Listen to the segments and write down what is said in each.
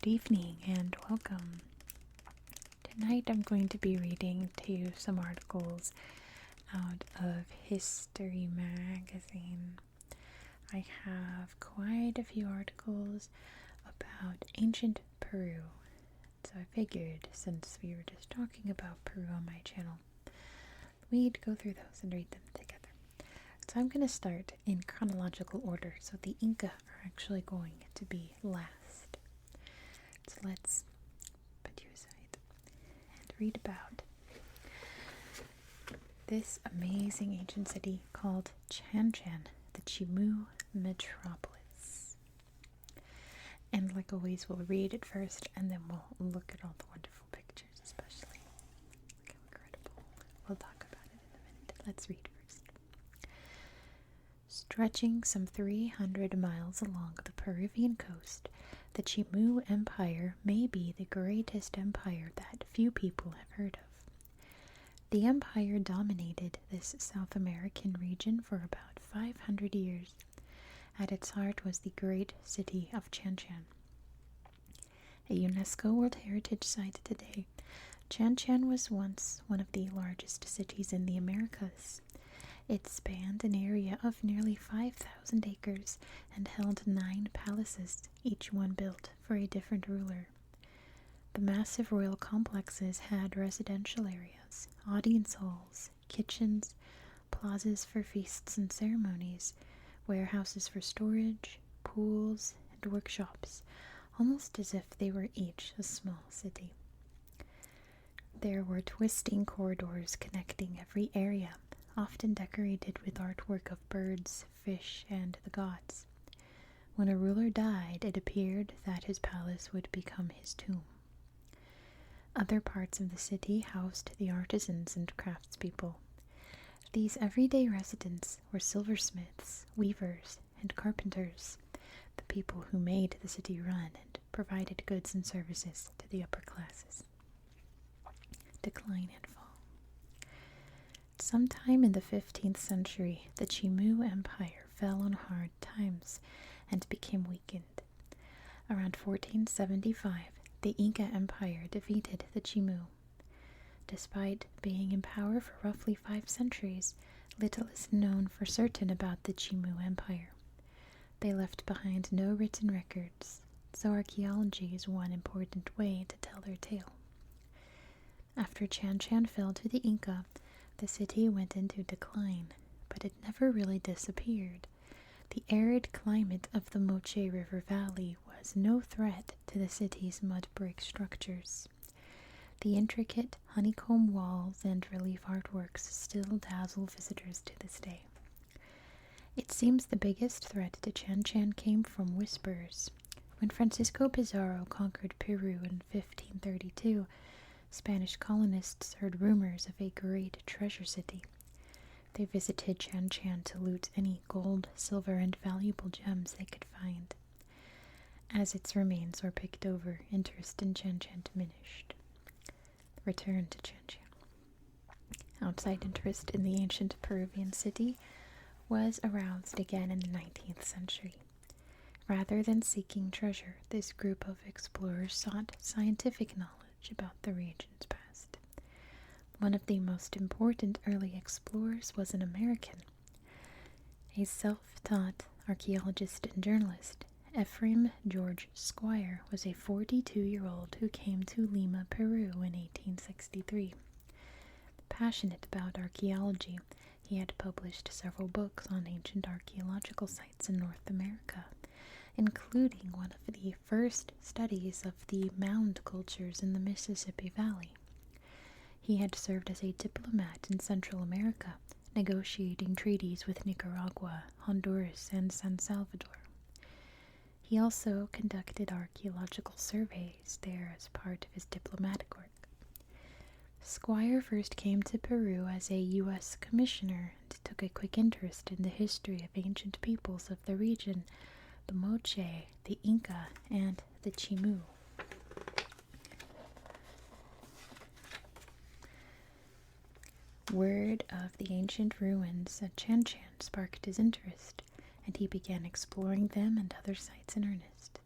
Good evening and welcome. Tonight I'm going to be reading to you some articles out of History Magazine. I have quite a few articles about ancient Peru, so I figured since we were just talking about Peru on my channel, we'd go through those and read them together. So I'm going to start in chronological order, so the Inca are actually going to be last. So let's put you aside and read about this amazing ancient city called Chan, the Chimu metropolis. And like always, we'll read it first and then we'll look at all the wonderful pictures, especially. Look how incredible. We'll talk about it in a minute. Let's read first. Stretching some 300 miles along the Peruvian coast, the Chimu Empire may be the greatest empire that few people have heard of. The empire dominated this South American region for about 500 years. At its heart was the great city of Chan. A UNESCO World Heritage Site today, Chan was once one of the largest cities in the Americas. It spanned an area of nearly 5,000 acres and held 9 palaces, each one built for a different ruler. The massive royal complexes had residential areas, audience halls, kitchens, plazas for feasts and ceremonies, warehouses for storage, pools, and workshops, almost as if they were each a small city. There were twisting corridors connecting every area, often decorated with artwork of birds, fish, and the gods. When a ruler died, it appeared that his palace would become his tomb. Other parts of the city housed the artisans and craftspeople. These everyday residents were silversmiths, weavers, and carpenters, the people who made the city run and provided goods and services to the upper classes. Decline and fall. Sometime in the 15th century, the Chimu Empire fell on hard times and became weakened. Around 1475, the Inca Empire defeated the Chimu. Despite being in power for roughly 5 centuries, little is known for certain about the Chimu Empire. They left behind no written records, so archaeology is one important way to tell their tale. After Chan fell to the Inca, the city went into decline, but it never really disappeared. The arid climate of the Moche River Valley was no threat to the city's mud brick structures. The intricate honeycomb walls and relief artworks still dazzle visitors to this day. It seems the biggest threat to Chan came from whispers. When Francisco Pizarro conquered Peru in 1532, Spanish colonists heard rumors of a great treasure city. They visited Chan to loot any gold, silver, and valuable gems they could find. As its remains were picked over, interest in Chan diminished. Return to Chan. Outside interest in the ancient Peruvian city was aroused again in the 19th century. Rather than seeking treasure, this group of explorers sought scientific knowledge about the region's past. One of the most important early explorers was an American. A self-taught archaeologist and journalist, Ephraim George Squire was a 42-year-old who came to Lima, Peru in 1863. Passionate about archaeology, he had published several books on ancient archaeological sites in North America, including one of the first studies of the mound cultures in the Mississippi Valley. He had served as a diplomat in Central America, negotiating treaties with Nicaragua, Honduras, and San Salvador. He also conducted archaeological surveys there as part of his diplomatic work. Squire first came to Peru as a U.S. commissioner and took a quick interest in the history of ancient peoples of the region, the Moche, the Inca, and the Chimu. Word of the ancient ruins at Chan sparked his interest, and he began exploring them and other sites in earnest.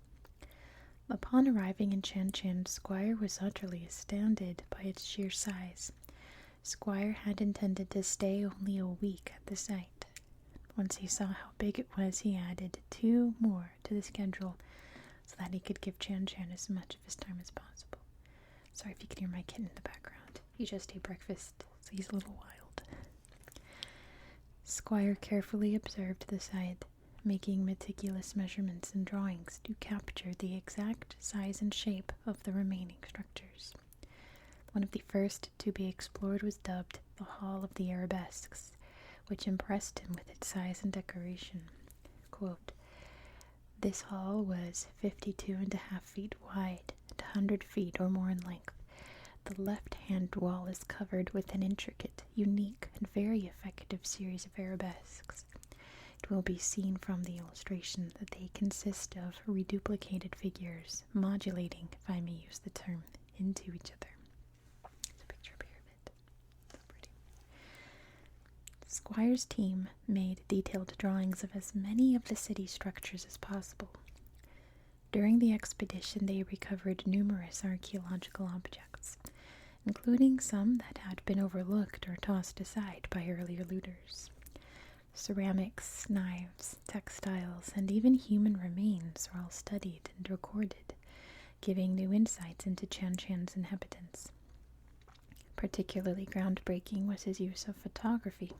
Upon arriving in Chan Chan, Squire was utterly astounded by its sheer size. Squire had intended to stay only a week at the site. Once he saw how big it was, he added 2 more to the schedule so that he could give Chan Chan as much of his time as possible. Sorry if you can hear my kitten in the background. He just ate breakfast, so he's a little wild. Squire carefully observed the site, making meticulous measurements and drawings to capture the exact size and shape of the remaining structures. One of the first to be explored was dubbed the Hall of the Arabesques, which impressed him with its size and decoration. Quote, "This hall was 52.5 feet wide and 100 feet or more in length. The left-hand wall is covered with an intricate, unique, and very effective series of arabesques. It will be seen from the illustration that they consist of reduplicated figures, modulating, if I may use the term, into each other." There's a picture up here of it. So pretty. Squire's team made detailed drawings of as many of the city structures as possible. During the expedition, they recovered numerous archaeological objects, including some that had been overlooked or tossed aside by earlier looters. Ceramics, knives, textiles, and even human remains were all studied and recorded, giving new insights into Chan Chan's inhabitants. Particularly groundbreaking was his use of photography.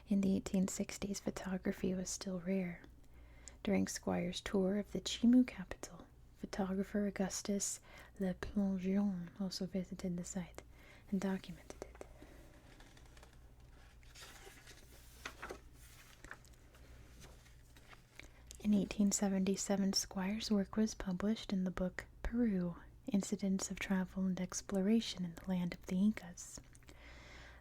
In the 1860s, photography was still rare. During Squire's tour of the Chimu capital, photographer Augustus Le Plongeon also visited the site and documented it. In 1877, Squire's work was published in the book Peru, Incidents of Travel and Exploration in the Land of the Incas.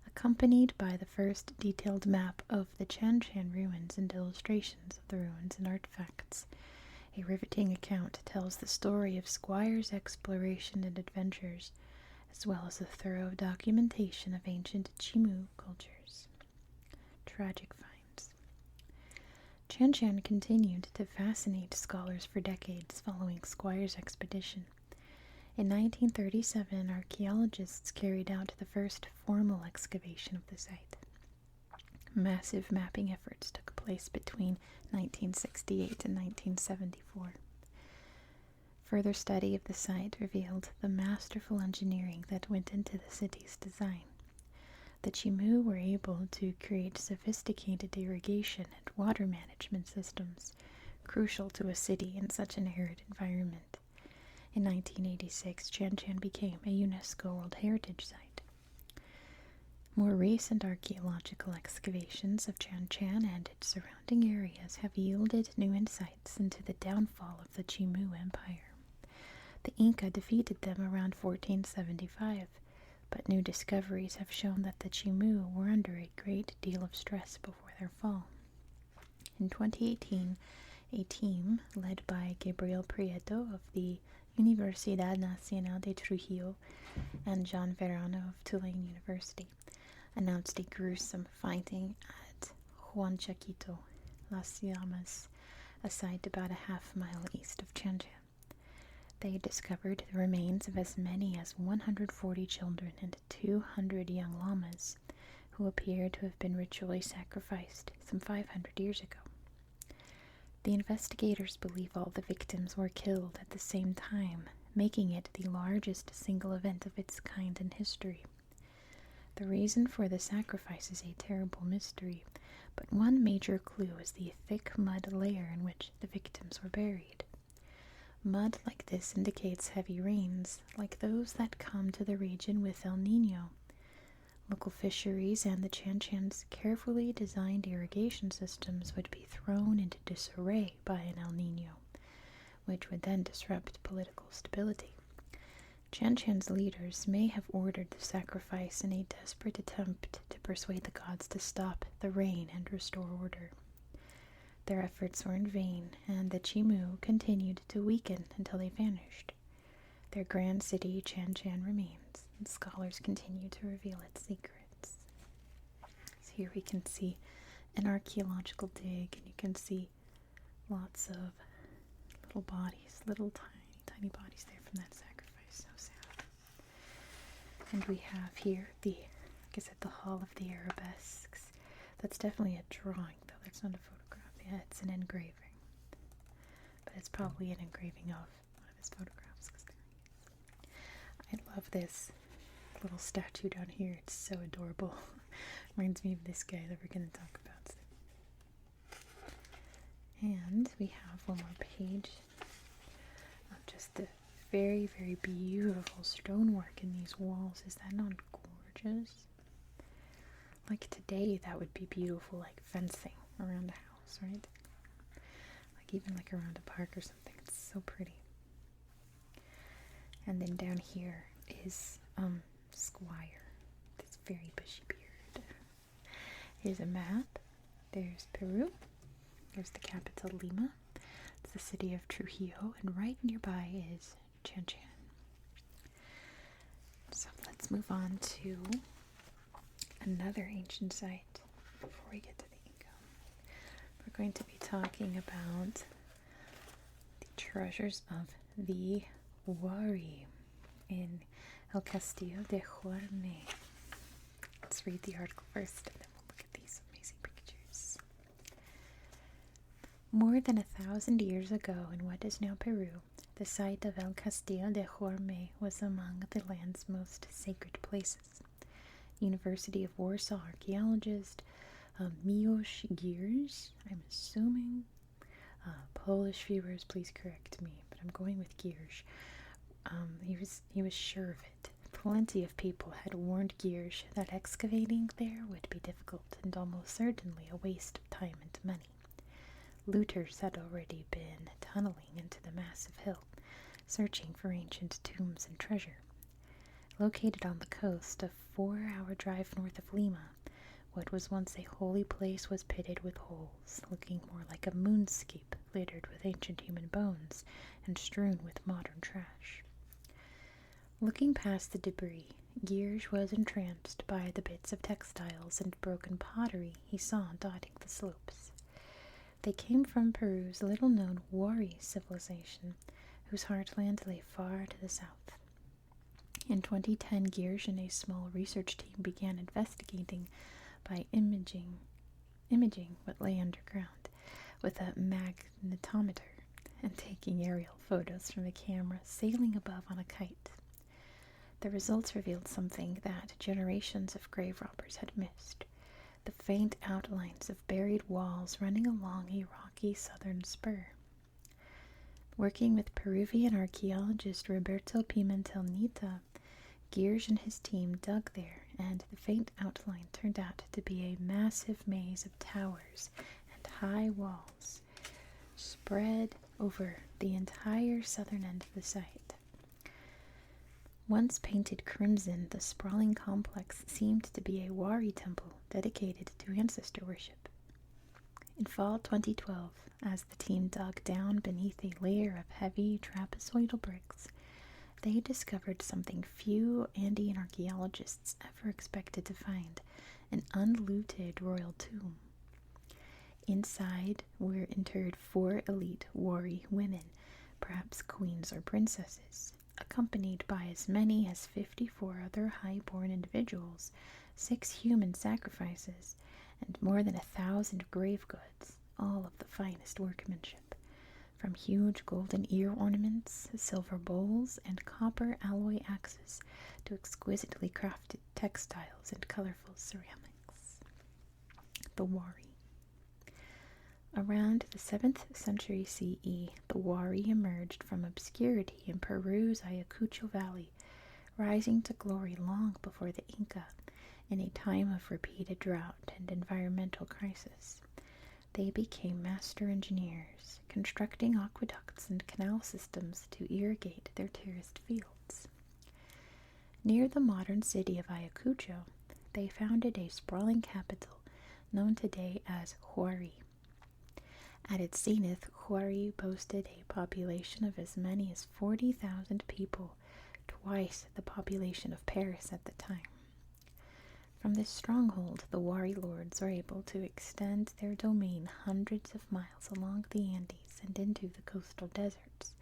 Accompanied by the first detailed map of the Chan Chan ruins and illustrations of the ruins and artifacts, a riveting account tells the story of Squire's exploration and adventures, as well as a thorough documentation of ancient Chimu cultures. Tragic finds. Chan Chan continued to fascinate scholars for decades following Squire's expedition. In 1937, archaeologists carried out the first formal excavation of the site. Massive mapping efforts took place between 1968 and 1974. Further study of the site revealed the masterful engineering that went into the city's design. The Chimu were able to create sophisticated irrigation and water management systems, crucial to a city in such an arid environment. In 1986, Chan Chan became a UNESCO World Heritage Site. More recent archaeological excavations of Chan Chan and its surrounding areas have yielded new insights into the downfall of the Chimu Empire. The Inca defeated them around 1475, but new discoveries have shown that the Chimu were under a great deal of stress before their fall. In 2018, a team led by Gabriel Prieto of the Universidad Nacional de Trujillo and John Verano of Tulane University announced a gruesome finding at Huanchaquito, Las Llamas, a site about a half-mile east of Chan Chan. They discovered the remains of as many as 140 children and 200 young llamas, who appear to have been ritually sacrificed some 500 years ago. The investigators believe all the victims were killed at the same time, making it the largest single event of its kind in history. The reason for the sacrifice is a terrible mystery, but one major clue is the thick mud layer in which the victims were buried. Mud like this indicates heavy rains, like those that come to the region with El Niño. Local fisheries and the Chan Chan's carefully designed irrigation systems would be thrown into disarray by an El Niño, which would then disrupt political stability. Chan Chan's leaders may have ordered the sacrifice in a desperate attempt to persuade the gods to stop the rain and restore order. Their efforts were in vain, and the Chimu continued to weaken until they vanished. Their grand city, Chan Chan, remains, and scholars continue to reveal its secrets. So here we can see an archaeological dig, and you can see lots of little bodies, little tiny tiny bodies there from that sacrifice. So sad. And we have here like I said, the Hall of the Arabesques. That's definitely a drawing, though. That's not a photograph. Yeah, it's an engraving. But it's probably an engraving of one of his photographs. I love this little statue down here. It's so adorable. Reminds me of this guy that we're going to talk about soon. And we have one more page of just the very, very beautiful stonework in these walls. Is that not gorgeous? Like today, that would be beautiful, like fencing around a house, right? Like even like around a park or something. It's so pretty. And then down here is Squire, this very bushy beard. Here's a map. There's Peru. There's the capital, Lima. It's the city of Trujillo, and right nearby is Chan Chan. So let's move on to another ancient site before we get to the Inca. We're going to be talking about the treasures of the Wari in El Castillo de Huarme. Let's read the article first, and then we'll look at these amazing pictures. More than 1,000 years ago in what is now Peru, the site of El Castillo de Huarme was among the land's most sacred places. University of Warsaw archaeologist Miłosz Gierz, I'm assuming, Polish viewers, please correct me, but I'm going with Gierz. He was sure of it. Plenty of people had warned Gierz that excavating there would be difficult and almost certainly a waste of time and money. Looters had already been tunneling into the massive hill, searching for ancient tombs and treasure. Located on the coast, a 4-hour drive north of Lima, what was once a holy place was pitted with holes, looking more like a moonscape littered with ancient human bones and strewn with modern trash. Looking past the debris, Gierz was entranced by the bits of textiles and broken pottery he saw dotting the slopes. They came from Peru's little-known Wari Civilization, whose heartland lay far to the south. In 2010, Gierz and a small research team began investigating by imaging what lay underground with a magnetometer and taking aerial photos from a camera sailing above on a kite. The results revealed something that generations of grave robbers had missed: the faint outlines of buried walls running along a rocky southern spur. Working with Peruvian archaeologist Roberto Pimentel Nita, Gierz and his team dug there, and the faint outline turned out to be a massive maze of towers and high walls spread over the entire southern end of the site. Once painted crimson, the sprawling complex seemed to be a Wari temple dedicated to ancestor worship. In fall 2012, as the team dug down beneath a layer of heavy trapezoidal bricks, they discovered something few Andean archaeologists ever expected to find: an unlooted royal tomb. Inside were interred 4 elite Wari women, perhaps queens or princesses, accompanied by as many as 54 other high-born individuals, 6 human sacrifices, and more than 1,000 grave goods, all of the finest workmanship, from huge golden ear ornaments, silver bowls, and copper alloy axes to exquisitely crafted textiles and colorful ceramics. The Wari. Around the 7th century CE, the Wari emerged from obscurity in Peru's Ayacucho Valley, rising to glory long before the Inca, in a time of repeated drought and environmental crisis. They became master engineers, constructing aqueducts and canal systems to irrigate their terraced fields. Near the modern city of Ayacucho, they founded a sprawling capital known today as Huari. At its zenith, Huari boasted a population of as many as 40,000 people, twice the population of Paris at the time. From this stronghold, the Wari lords are able to extend their domain hundreds of miles along the Andes and into the coastal deserts,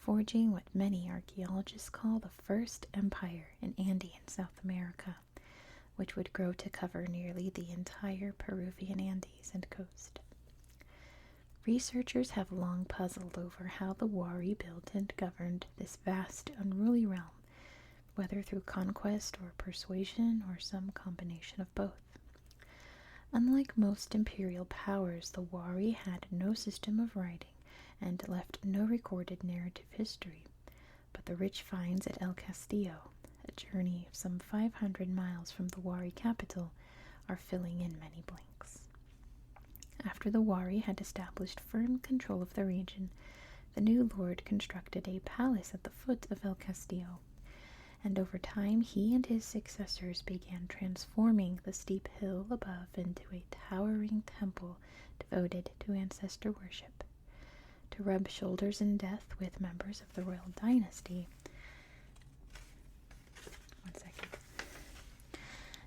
forging what many archaeologists call the first empire in Andean South America, which would grow to cover nearly the entire Peruvian Andes and coast. Researchers have long puzzled over how the Wari built and governed this vast, unruly realm, whether through conquest or persuasion or some combination of both. Unlike most imperial powers, the Wari had no system of writing and left no recorded narrative history, but the rich finds at El Castillo, a journey of some 500 miles from the Wari capital, are filling in many blanks. After the Wari had established firm control of the region, the new lord constructed a palace at the foot of El Castillo, and over time he and his successors began transforming the steep hill above into a towering temple devoted to ancestor worship. To rub shoulders in death with members of the royal dynasty,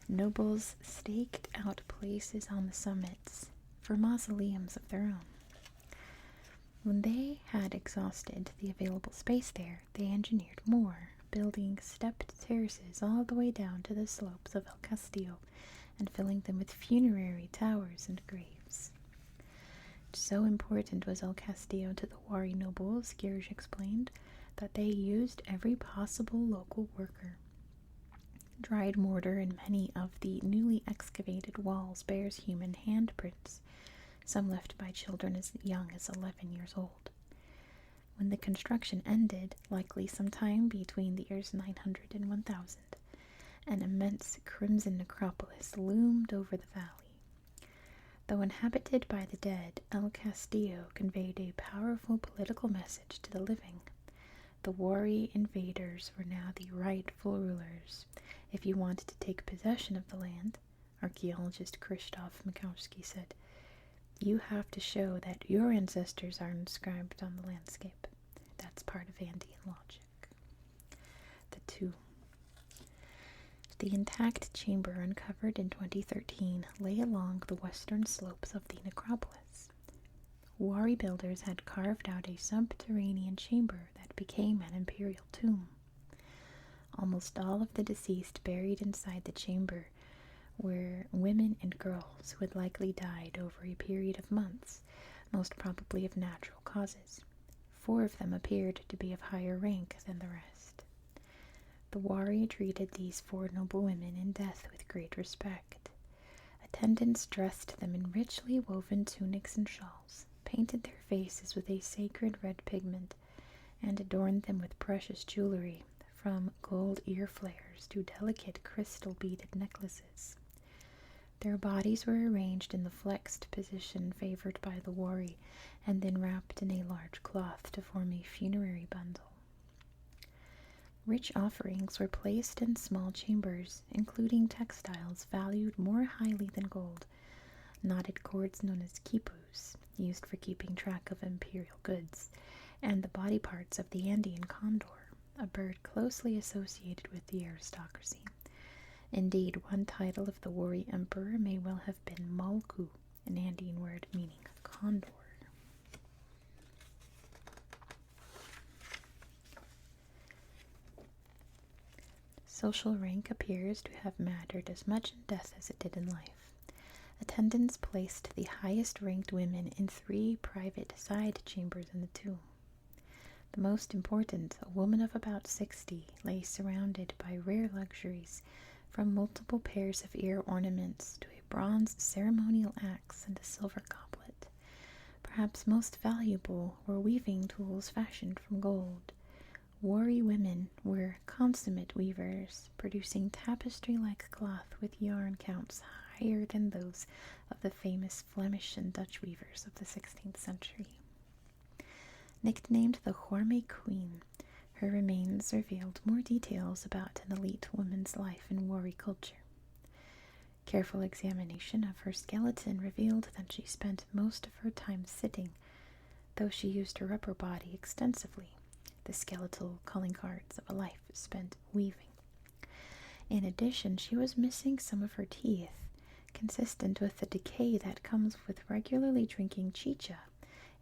nobles staked out places on the summits for mausoleums of their own. When they had exhausted the available space there, they engineered more, building stepped terraces all the way down to the slopes of El Castillo and filling them with funerary towers and graves. So important was El Castillo to the Wari nobles, Girish explained, that they used every possible local worker. Dried mortar in many of the newly excavated walls bears human handprints, some left by children as young as 11 years old. When the construction ended, likely sometime between the years 900 and 1000, an immense crimson necropolis loomed over the valley. Though inhabited by the dead, El Castillo conveyed a powerful political message to the living. The Wari invaders were now the rightful rulers. If you wanted to take possession of the land, archaeologist Krzysztof Mikowski said, you have to show that your ancestors are inscribed on the landscape. That's part of Andean logic. The tomb. The intact chamber uncovered in 2013 lay along the western slopes of the necropolis. Wari builders had carved out a subterranean chamber that became an imperial tomb. Almost all of the deceased buried inside the chamber were women and girls who had likely died over a period of months, most probably of natural causes. 4 of them appeared to be of higher rank than the rest. The Wari treated these 4 noble women in death with great respect. Attendants dressed them in richly woven tunics and shawls, painted their faces with a sacred red pigment, and adorned them with precious jewelry, from gold ear flares to delicate crystal-beaded necklaces. Their bodies were arranged in the flexed position favored by the Wari, and then wrapped in a large cloth to form a funerary bundle. Rich offerings were placed in small chambers, including textiles valued more highly than gold, knotted cords known as quipus, used for keeping track of imperial goods, and the body parts of the Andean condor, a bird closely associated with the aristocracy. Indeed, one title of the Wari emperor may well have been Malku, an Andean word meaning condor. Social rank appears to have mattered as much in death as it did in life. Attendants placed the highest-ranked women in 3 private side chambers in the tomb. The most important, a woman of about 60, lay surrounded by rare luxuries, from multiple pairs of ear ornaments to a bronze ceremonial axe and a silver goblet. Perhaps most valuable were weaving tools fashioned from gold. Wari women were consummate weavers, producing tapestry-like cloth with yarn counts higher than those of the famous Flemish and Dutch weavers of the 16th century. Nicknamed the Gourmet Queen, her remains revealed more details about an elite woman's life in Wari culture. Careful examination of her skeleton revealed that she spent most of her time sitting, though she used her upper body extensively, the skeletal calling cards of a life spent weaving. In addition, she was missing some of her teeth, consistent with the decay that comes with regularly drinking chicha,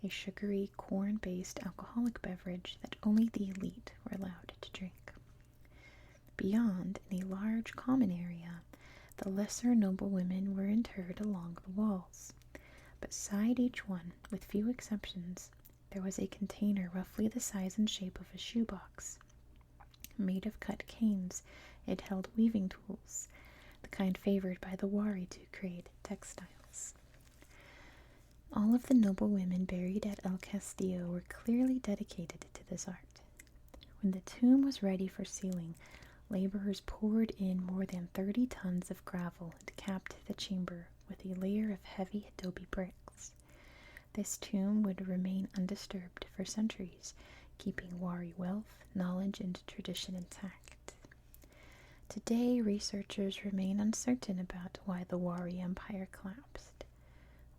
a sugary, corn-based alcoholic beverage that only the elite were allowed to drink. Beyond, in a large common area, the lesser noblewomen were interred along the walls. Beside each one, with few exceptions, there was a container roughly the size and shape of a shoebox. Made of cut canes, it held weaving tools, the kind favored by the Wari to create textiles. All of the noble women buried at El Castillo were clearly dedicated to this art. When the tomb was ready for sealing, laborers poured in more than 30 tons of gravel and capped the chamber with a layer of heavy adobe bricks. This tomb would remain undisturbed for centuries, keeping Wari wealth, knowledge, and tradition intact. Today, researchers remain uncertain about why the Wari Empire collapsed.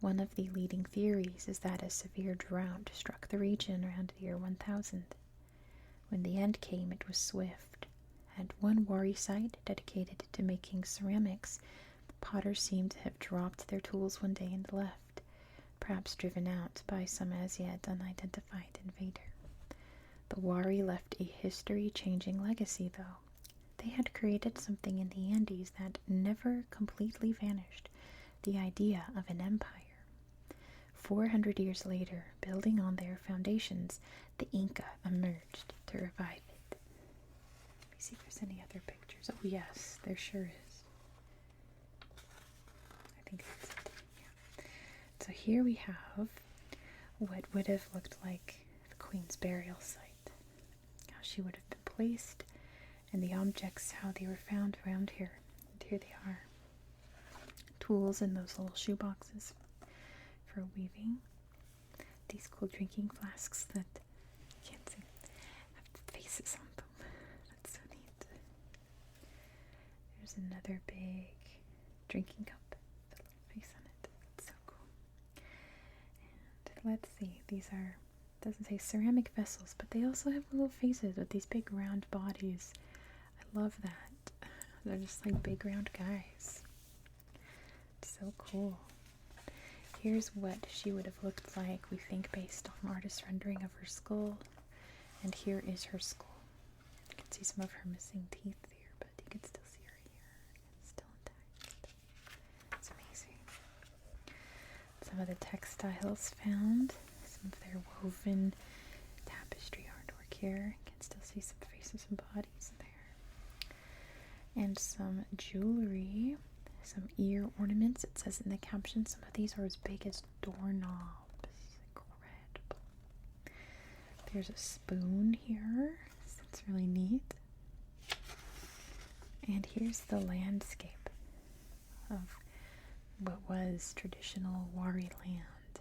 One of the leading theories is that a severe drought struck the region around the year 1000. When the end came, it was swift. At one Wari site dedicated to making ceramics, potters seem to have dropped their tools one day and left, perhaps driven out by some as yet unidentified invader. The Wari left a history-changing legacy, though. They had created something in the Andes that never completely vanished, the idea of an empire. 400 years later, building on their foundations, the Inca emerged to revive it. Let me see if there's any other pictures. Oh yes, there sure is. I think that's it. Yeah. So here we have what would have looked like the Queen's burial site. How she would have been placed, and the objects, how they were found around here. And here they are. Tools in those little shoe boxes for weaving. These cool drinking flasks that you can't see have faces on them. That's so neat. There's another big drinking cup with a little face on it. It's so cool. And let's see, these are, it doesn't say ceramic vessels, but they also have little faces with these big round bodies. I love that. They're just like big round guys. It's so cool. Here's what she would have looked like, we think, based on artist rendering of her skull. And here is her skull. You can see some of her missing teeth there, but you can still see her here. It's still intact. It's amazing. Some of the textiles found, some of their woven tapestry artwork here. You can still see some faces and bodies there. And some jewelry. Some ear ornaments. It says in the caption some of these are as big as doorknobs. Incredible. There's a spoon here. That's really neat. And here's the landscape of what was traditional Wari land. You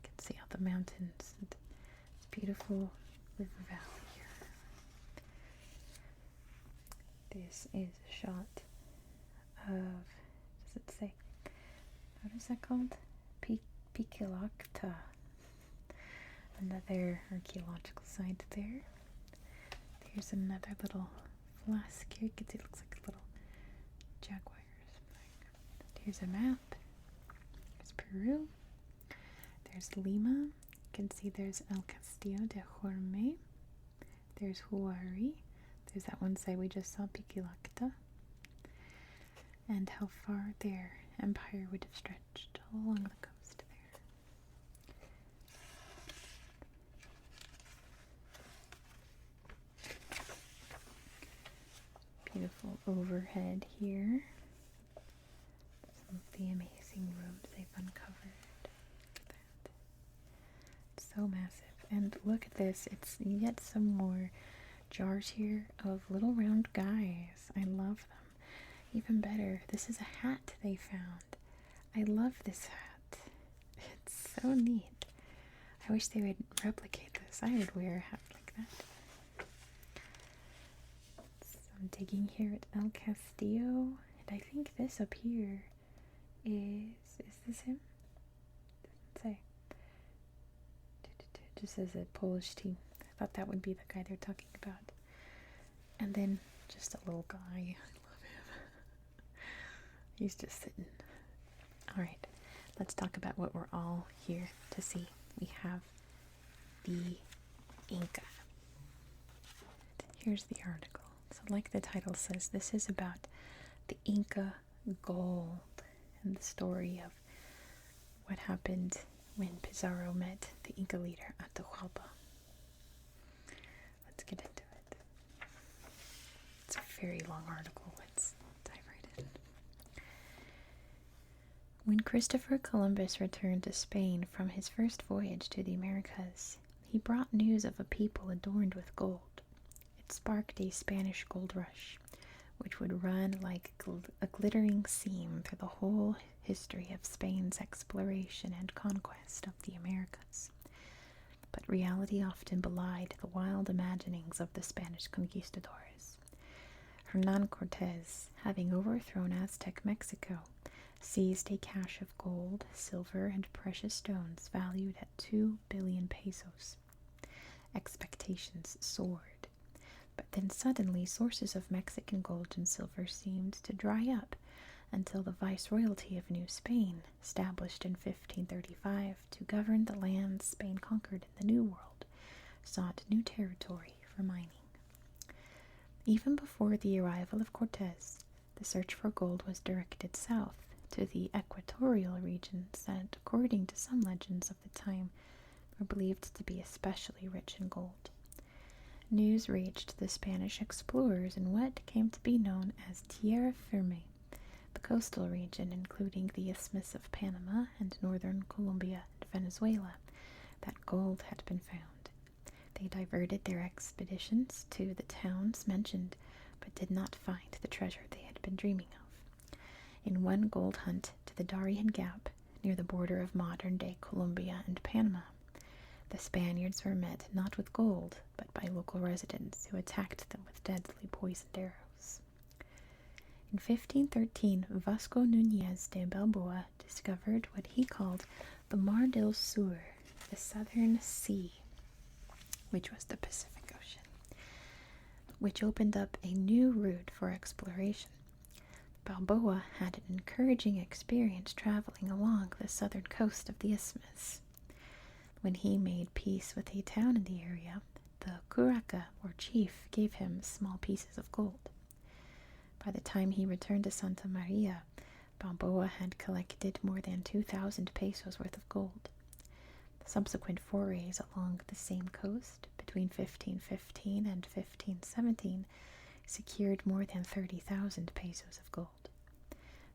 can see all the mountains and this beautiful river valley here. This is a shot of, does it say, what is that called? Pikilakta. Another archaeological site there. There's another little flask here. You can see it looks like a little jaguar or something. Here's a map. There's Peru. There's Lima. You can see there's El Castillo de Jorme. There's Huari. There's that one site we just saw, Pikilakta. And how far their empire would have stretched all along the coast there. Beautiful overhead here. Some of the amazing rooms they've uncovered. Look at that. It's so massive. And look at this. It's yet some more jars here of little round guys. I love them. Even better, this is a hat they found. I love this hat. It's so neat. I wish they would replicate this. I would wear a hat like that. Some digging here at El Castillo. And I think this up here is this him? Doesn't say. It just says a Polish team. I thought that would be the guy they're talking about. And then just a little guy. He's just sitting. Alright, let's talk about what we're all here to see. we have the Inca. Here's the article. So like the title says, this is about the Inca gold and the story of what happened when Pizarro met the Inca leader Atahualpa. Let's get into it. It's a very long article. Let's dive right in. When Christopher Columbus returned to Spain from his first voyage to the Americas, he brought news of a people adorned with gold. It sparked a Spanish gold rush, which would run like a glittering seam through the whole history of Spain's exploration and conquest of the Americas. But reality often belied the wild imaginings of the Spanish conquistadors. Hernan Cortés, having overthrown Aztec Mexico, seized a cache of gold, silver, and precious stones valued at 2 billion pesos. Expectations soared. But then suddenly sources of Mexican gold and silver seemed to dry up until the Viceroyalty of New Spain, established in 1535 to govern the lands Spain conquered in the New World, sought new territory for mining. Even before the arrival of Cortés, the search for gold was directed south to the equatorial regions that, according to some legends of the time, were believed to be especially rich in gold. News reached the Spanish explorers in what came to be known as Tierra Firme, the coastal region including the Isthmus of Panama and northern Colombia and Venezuela, that gold had been found. They diverted their expeditions to the towns mentioned, but did not find the treasure they had been dreaming of. In one gold hunt to the Darien Gap, near the border of modern-day Colombia and Panama, the Spaniards were met not with gold, but by local residents who attacked them with deadly poisoned arrows. In 1513, Vasco Núñez de Balboa discovered what he called the Mar del Sur, the Southern Sea, which was the Pacific Ocean, which opened up a new route for exploration. Balboa had an encouraging experience traveling along the southern coast of the isthmus. When he made peace with a town in the area, the curaca, or chief, gave him small pieces of gold. By the time he returned to Santa Maria, Balboa had collected more than 2,000 pesos worth of gold. Subsequent forays along the same coast between 1515 and 1517 secured more than 30,000 pesos of gold.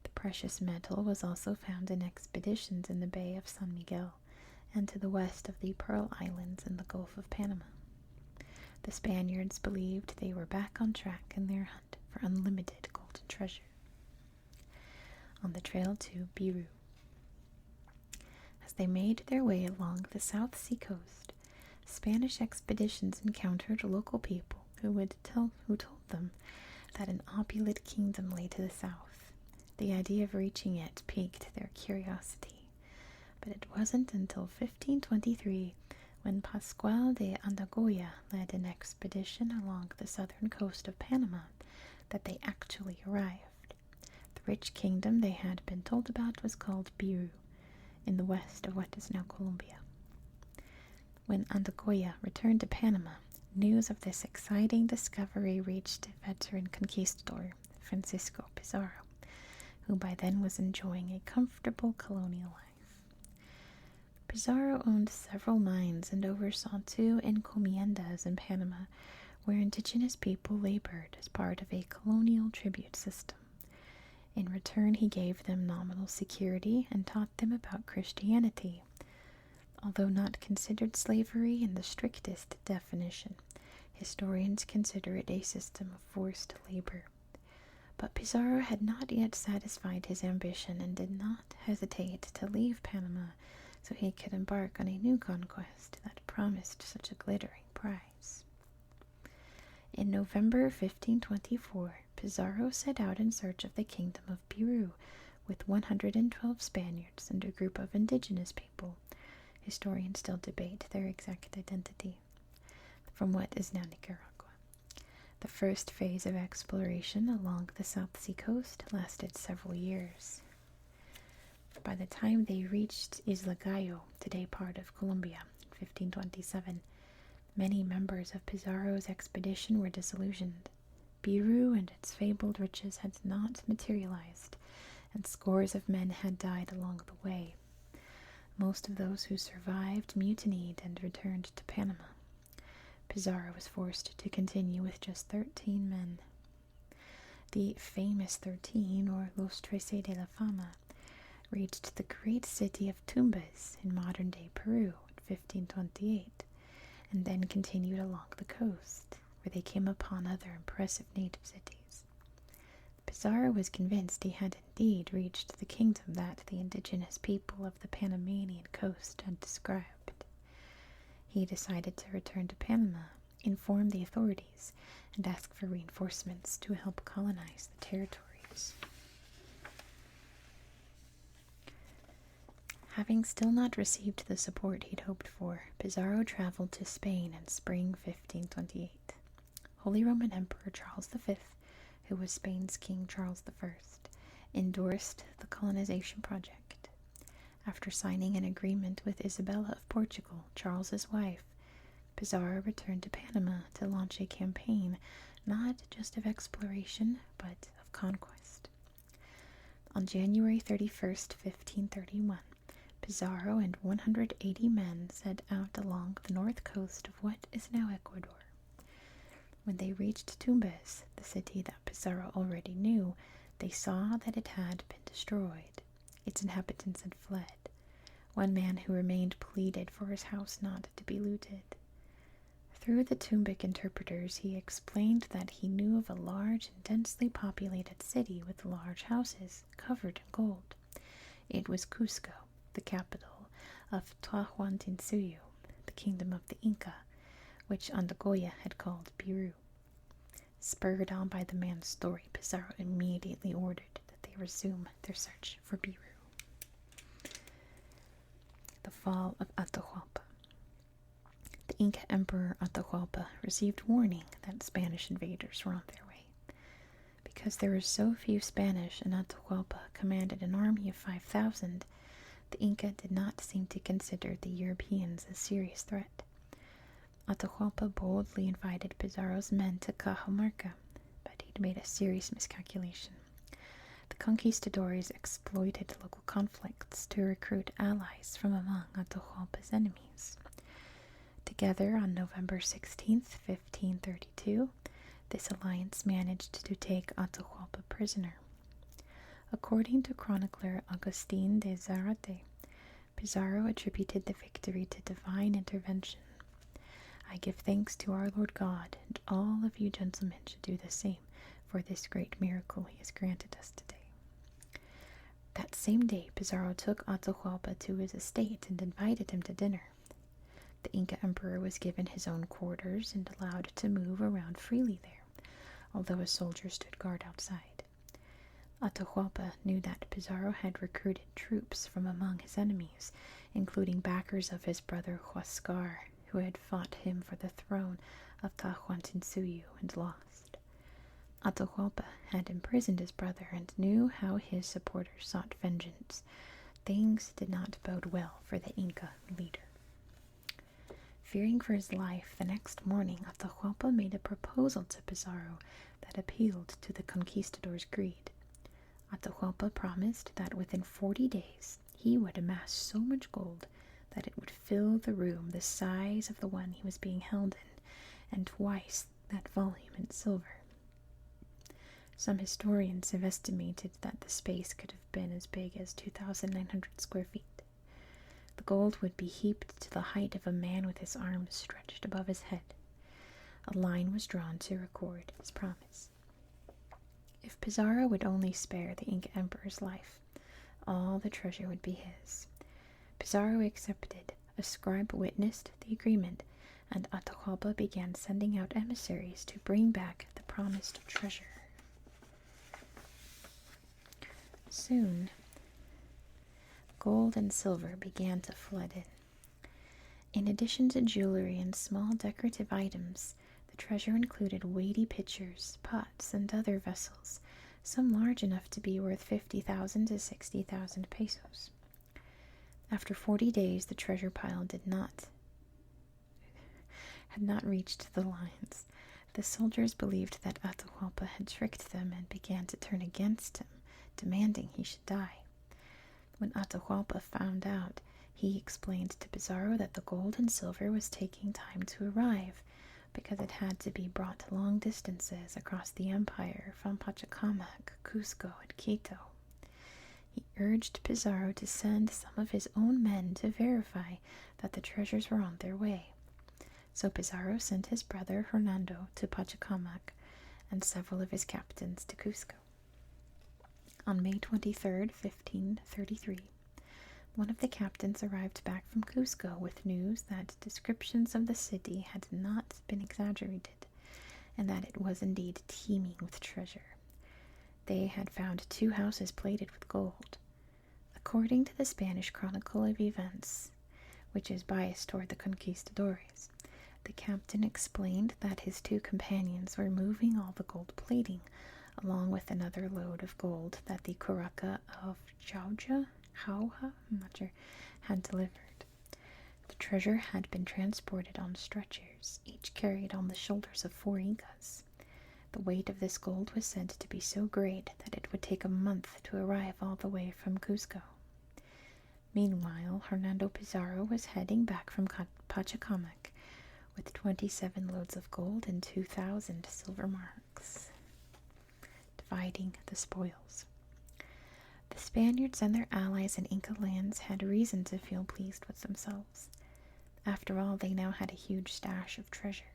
The precious metal was also found in expeditions in the Bay of San Miguel and to the west of the Pearl Islands in the Gulf of Panama. The Spaniards believed they were back on track in their hunt for unlimited golden treasure. On the trail to Peru. As they made their way along the South Sea coast, Spanish expeditions encountered local people who told them that an opulent kingdom lay to the south. The idea of reaching it piqued their curiosity, but it wasn't until 1523 when Pascual de Andagoya led an expedition along the southern coast of Panama that they actually arrived. The rich kingdom they had been told about was called Peru, in the west of what is now Colombia. When Andagoya returned to Panama, news of this exciting discovery reached veteran conquistador Francisco Pizarro, who by then was enjoying a comfortable colonial life. Pizarro owned several mines and oversaw 2 encomiendas in Panama, where indigenous people labored as part of a colonial tribute system. In return, he gave them nominal security and taught them about Christianity, although not considered slavery in the strictest definition. Historians consider it a system of forced labor. But Pizarro had not yet satisfied his ambition and did not hesitate to leave Panama so he could embark on a new conquest that promised such a glittering prize. In November 1524, Pizarro set out in search of the kingdom of Peru with 112 Spaniards and a group of indigenous people. Historians still debate their exact identity, from what is now Nicaragua. The first phase of exploration along the South Sea coast lasted several years. By the time they reached Isla Gallo, today part of Colombia, in 1527, many members of Pizarro's expedition were disillusioned. Peru and its fabled riches had not materialized, and scores of men had died along the way. Most of those who survived mutinied and returned to Panama. Pizarro was forced to continue with just 13 men. The famous 13, or Los Trece de la Fama, reached the great city of Tumbes in modern-day Peru in 1528, and then continued along the coast, where they came upon other impressive native cities. Pizarro was convinced he had indeed reached the kingdom that the indigenous people of the Panamanian coast had described. He decided to return to Panama, inform the authorities, and ask for reinforcements to help colonize the territories. Having still not received the support he'd hoped for, Pizarro traveled to Spain in spring 1528. Holy Roman Emperor Charles V, who was Spain's King Charles I, endorsed the colonization project. After signing an agreement with Isabella of Portugal, Charles's wife, Pizarro returned to Panama to launch a campaign not just of exploration, but of conquest. On January 31st, 1531, Pizarro and 180 men set out along the north coast of what is now Ecuador. When they reached Tumbes, the city that Pizarro already knew, they saw that it had been destroyed. Its inhabitants had fled. One man who remained pleaded for his house not to be looted. Through the Tumbic interpreters, he explained that he knew of a large and densely populated city with large houses covered in gold. It was Cusco, the capital of Tahuantinsuyo, the kingdom of the Inca, which Andagoya had called Peru. Spurred on by the man's story, Pizarro immediately ordered that they resume their search for Peru. The fall of Atahualpa. The Inca Emperor Atahualpa received warning that Spanish invaders were on their way. Because there were so few Spanish and Atahualpa commanded an army of 5,000, the Inca did not seem to consider the Europeans a serious threat. Atahualpa boldly invited Pizarro's men to Cajamarca, but he'd made a serious miscalculation. The conquistadors exploited local conflicts to recruit allies from among Atahualpa's enemies. Together, on November 16th, 1532, this alliance managed to take Atahualpa prisoner. According to chronicler Agustin de Zarate, Pizarro attributed the victory to divine intervention. I give thanks to our Lord God, and all of you gentlemen should do the same, for this great miracle he has granted us today. That same day, Pizarro took Atahualpa to his estate and invited him to dinner. The Inca emperor was given his own quarters and allowed to move around freely there, although a soldier stood guard outside. Atahualpa knew that Pizarro had recruited troops from among his enemies, including backers of his brother Huascar, who had fought him for the throne of Tahuantinsuyo and lost. Atahualpa had imprisoned his brother and knew how his supporters sought vengeance. Things did not bode well for the Inca leader. Fearing for his life, the next morning Atahualpa made a proposal to Pizarro that appealed to the conquistadors' greed. Atahualpa promised that within 40 days he would amass so much gold that it would fill the room the size of the one he was being held in, and twice that volume in silver. Some historians have estimated that the space could have been as big as 2,900 square feet. The gold would be heaped to the height of a man with his arms stretched above his head. A line was drawn to record his promise. If Pizarro would only spare the Inca emperor's life, all the treasure would be his. Pizarro accepted, a scribe witnessed the agreement, and Atahualpa began sending out emissaries to bring back the promised treasure. Soon, gold and silver began to flood in. In addition to jewelry and small decorative items, the treasure included weighty pitchers, pots, and other vessels, some large enough to be worth 50,000 to 60,000 pesos. After 40 days, the treasure pile had not reached the lines. The soldiers believed that Atahualpa had tricked them and began to turn against him, demanding he should die. When Atahualpa found out, he explained to Pizarro that the gold and silver was taking time to arrive because it had to be brought long distances across the empire from Pachacamac, Cusco, and Quito. He urged Pizarro to send some of his own men to verify that the treasures were on their way. So Pizarro sent his brother Hernando to Pachacamac and several of his captains to Cusco. On May 23rd, 1533, one of the captains arrived back from Cusco with news that descriptions of the city had not been exaggerated, and that it was indeed teeming with treasure. They had found 2 houses plated with gold. According to the Spanish Chronicle of Events, which is biased toward the conquistadores, the captain explained that his 2 companions were moving all the gold plating, along with another load of gold that the Curaca of Jauja, I'm not sure, had delivered. The treasure had been transported on stretchers, each carried on the shoulders of 4 Incas. The weight of this gold was said to be so great that it would take a month to arrive all the way from Cusco. Meanwhile, Hernando Pizarro was heading back from Pachacamac with 27 loads of gold and 2,000 silver marks, dividing the spoils. The Spaniards and their allies in Inca lands had reason to feel pleased with themselves. After all, they now had a huge stash of treasure.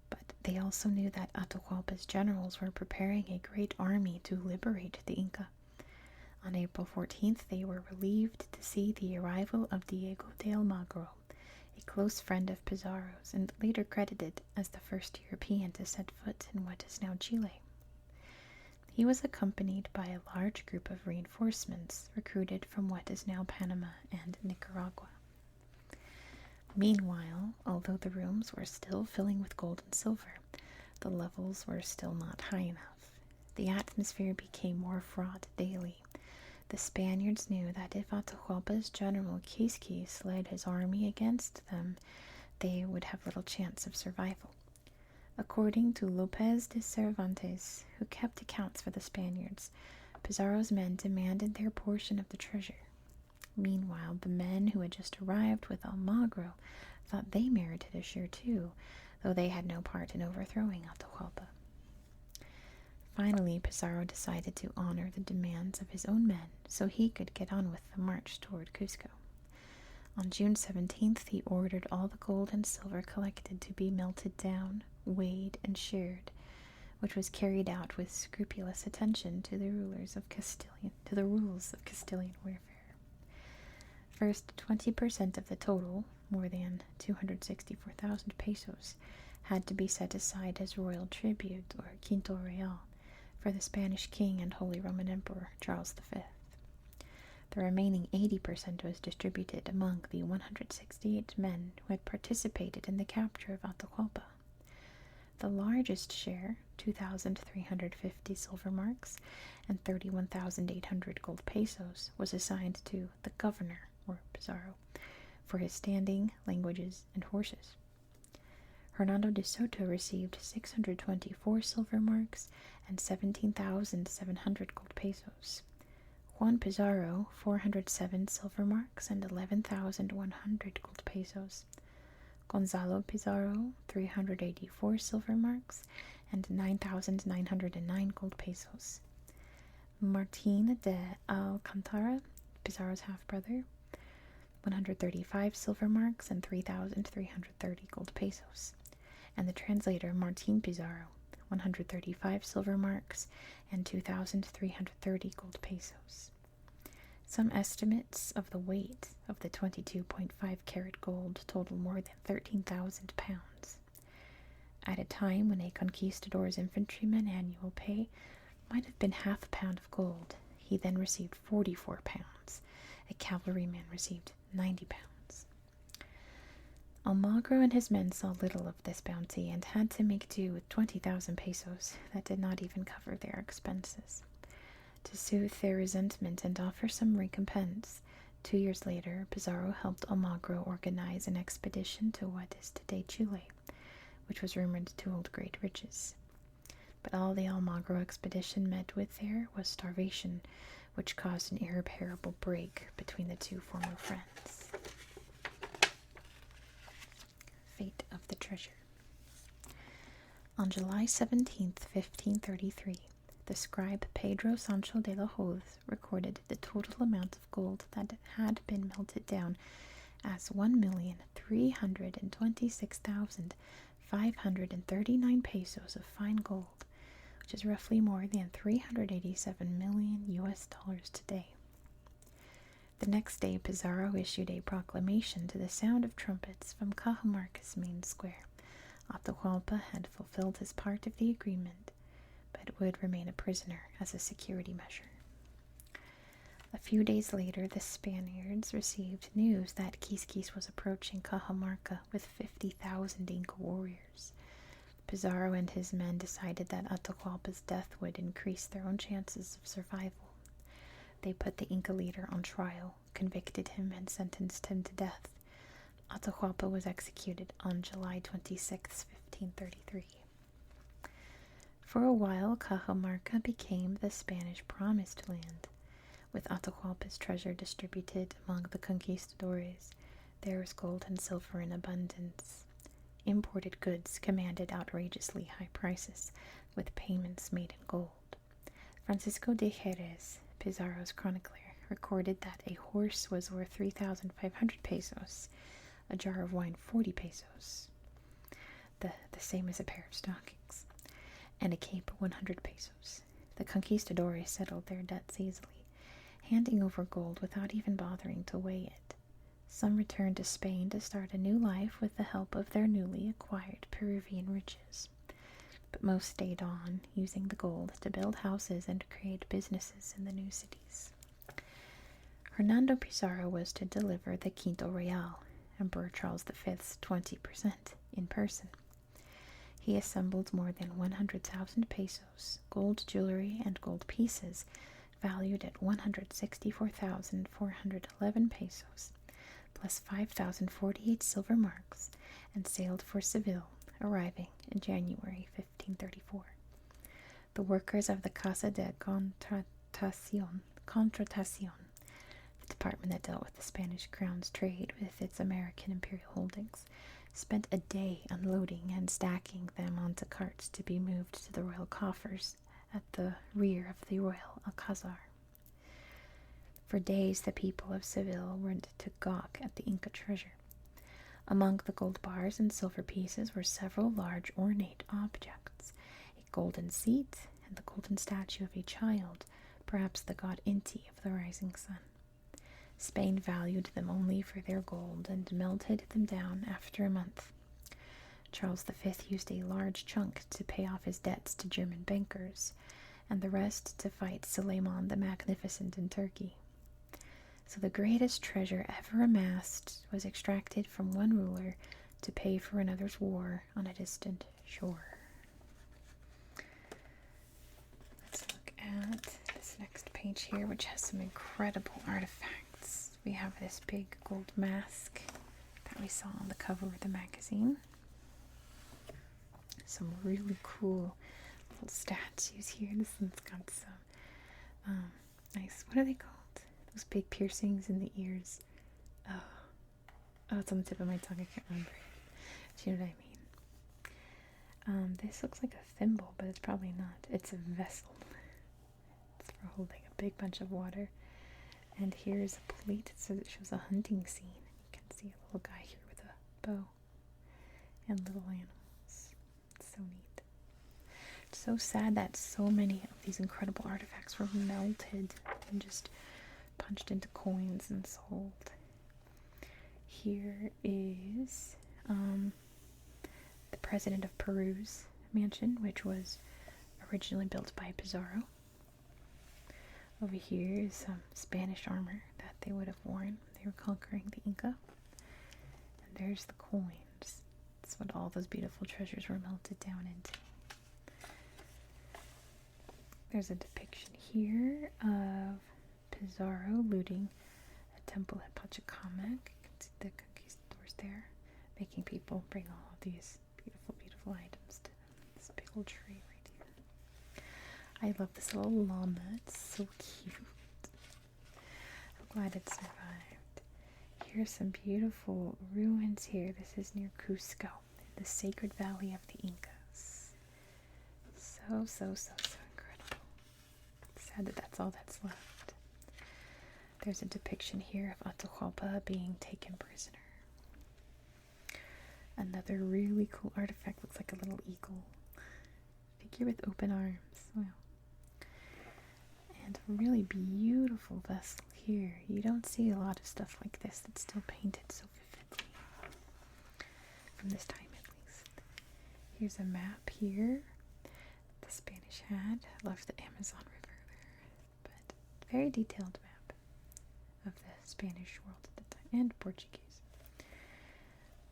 But they also knew that Atahualpa's generals were preparing a great army to liberate the Inca. On April 14th, they were relieved to see the arrival of Diego de Almagro, a close friend of Pizarro's and later credited as the first European to set foot in what is now Chile. He was accompanied by a large group of reinforcements recruited from what is now Panama and Nicaragua. Meanwhile, although the rooms were still filling with gold and silver, the levels were still not high enough. The atmosphere became more fraught daily. The Spaniards knew that if Atahualpa's general Quisquis led his army against them, they would have little chance of survival. According to Lopez de Cervantes, who kept accounts for the Spaniards, Pizarro's men demanded their portion of the treasure. Meanwhile, the men who had just arrived with Almagro thought they merited a share too, though they had no part in overthrowing Atahualpa. Finally, Pizarro decided to honor the demands of his own men so he could get on with the march toward Cusco. On June 17th, he ordered all the gold and silver collected to be melted down, weighed, and shared, which was carried out with scrupulous attention to the rules of Castilian warfare. First, 20% of the total, more than 264,000 pesos, had to be set aside as royal tribute, or quinto real, for the Spanish king and Holy Roman Emperor Charles V. The remaining 80% was distributed among the 168 men who had participated in the capture of Atahualpa. The largest share, 2,350 silver marks and 31,800 gold pesos, was assigned to the governor, or Pizarro, for his standing, languages, and horses. Hernando de Soto received 624 silver marks and 17,700 gold pesos. Juan Pizarro, 407 silver marks and 11,100 gold pesos. Gonzalo Pizarro, 384 silver marks and 9,909 gold pesos. Martin de Alcantara, Pizarro's half-brother, 135 silver marks and 3,330 gold pesos. And the translator Martin Pizarro, 135 silver marks and 2,330 gold pesos. Some estimates of the weight of the 22.5 karat gold total more than 13,000 pounds. At a time when a conquistador's infantryman annual pay might have been half a pound of gold, he then received 44 pounds. A cavalryman received 90 pounds. Almagro and his men saw little of this bounty and had to make do with 20,000 pesos that did not even cover their expenses. To soothe their resentment and offer some recompense, 2 years later, Pizarro helped Almagro organize an expedition to what is today Chile, which was rumored to hold great riches. But all the Almagro expedition met with there was starvation, which caused an irreparable break between the two former friends. Fate of the treasure. On July 17th, 1533, the scribe Pedro Sancho de la Hoz recorded the total amount of gold that had been melted down as 1,326,539 pesos of fine gold, which is roughly more than 387 million US dollars today. The next day, Pizarro issued a proclamation to the sound of trumpets from Cajamarca's main square. Atahualpa had fulfilled his part of the agreement, but would remain a prisoner as a security measure. A few days later, the Spaniards received news that Quisquis was approaching Cajamarca with 50,000 Inca warriors. Pizarro and his men decided that Atahualpa's death would increase their own chances of survival. They put the Inca leader on trial, convicted him, and sentenced him to death. Atahualpa was executed on July 26, 1533. For a while, Cajamarca became the Spanish Promised Land. With Atahualpa's treasure distributed among the conquistadores, there was gold and silver in abundance. Imported goods commanded outrageously high prices, with payments made in gold. Francisco de Jerez, Pizarro's chronicler, recorded that a horse was worth 3,500 pesos, a jar of wine 40 pesos, the same as a pair of stockings, and a cape 100 pesos. The conquistadores settled their debts easily, handing over gold without even bothering to weigh it. Some returned to Spain to start a new life with the help of their newly acquired Peruvian riches. But most stayed on, using the gold to build houses and create businesses in the new cities. Hernando Pizarro was to deliver the Quinto Real, Emperor Charles V's 20%, in person. He assembled more than 100,000 pesos, gold jewelry, and gold pieces valued at 164,411 pesos, plus 5,048 silver marks, and sailed for Seville, arriving in January 1534. The workers of the Casa de Contratación, the department that dealt with the Spanish crown's trade with its American imperial holdings, spent a day unloading and stacking them onto carts to be moved to the royal coffers at the rear of the royal alcazar. For days, the people of Seville went to gawk at the Inca treasure. Among the gold bars and silver pieces were several large ornate objects, a golden seat and the golden statue of a child, perhaps the god Inti of the rising sun. Spain valued them only for their gold and melted them down after a month. Charles V used a large chunk to pay off his debts to German bankers, and the rest to fight Suleiman the Magnificent in Turkey. So the greatest treasure ever amassed was extracted from one ruler to pay for another's war on a distant shore. Let's look at this next page here, which has some incredible artifacts. We have this big gold mask that we saw on the cover of the magazine. Some really cool little statues here. This one's got some nice, what are they called? Those big piercings in the ears. Oh, it's on the tip of my tongue. I can't remember it. Do you know what I mean? This looks like a thimble, but it's probably not. It's a vessel. It's for holding a big bunch of water. And here's a plate. It says it shows a hunting scene. You can see a little guy here with a bow and little animals. It's so neat. It's so sad that so many of these incredible artifacts were melted and just punched into coins and sold. Here is the president of Peru's mansion, which was originally built by Pizarro. Over here is some Spanish armor that they would have worn when they were conquering the Inca. And there's the coins. That's what all those beautiful treasures were melted down into. There's a depiction here of Pizarro looting a temple at Pachacamac. You can see the conquistadors there, making people bring all of these beautiful, beautiful items to them. This big old tree right here. I love this little llama. It's so cute. I'm glad it survived. Here's some beautiful ruins here. This is near Cusco, the sacred valley of the Incas. So, so, so, so incredible. Sad that that's all that's left. There's a depiction here of Atahualpa being taken prisoner. Another really cool artifact looks like a little eagle. Figure with open arms. Wow. And a really beautiful vessel here. You don't see a lot of stuff like this that's still painted so vividly. From this time at least. Here's a map here. The Spanish had. I love the Amazon River there. But very detailed map of the Spanish world at the time. And Portuguese.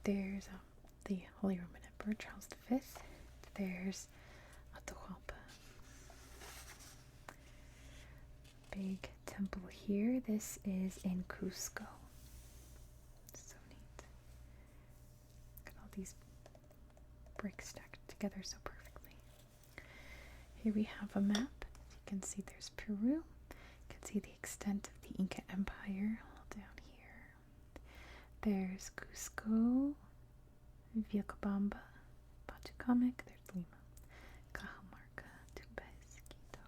There's the Holy Roman Emperor Charles V. There's Atahualpa. Big temple here. This is in Cusco. So neat. Look at all these bricks stacked together so perfectly. Here we have a map. As you can see, there's Peru. You can see the extent of the Inca Empire all down here. There's Cusco, Vilcabamba, Pachacamac, there's Lima, Cajamarca, Tumbes, Quito.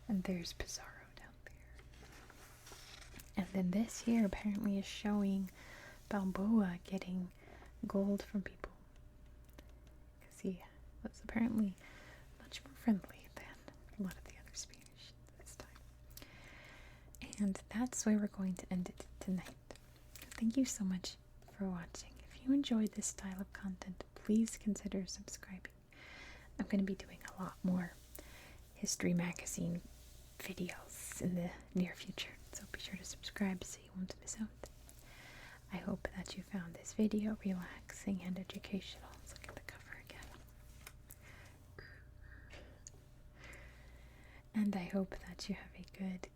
And there's Pizarro down there. And then this here apparently is showing Balboa getting gold from people. Because he was apparently much more friendly than a lot of the other Spanish this time. And that's where we're going to end it tonight. Thank you so much for watching. If you enjoyed this style of content, please consider subscribing. I'm going to be doing a lot more history magazine videos in the near future, so be sure to subscribe so you won't miss out. I hope that you found this video relaxing and educational. Let's look at the cover again. And I hope that you have a good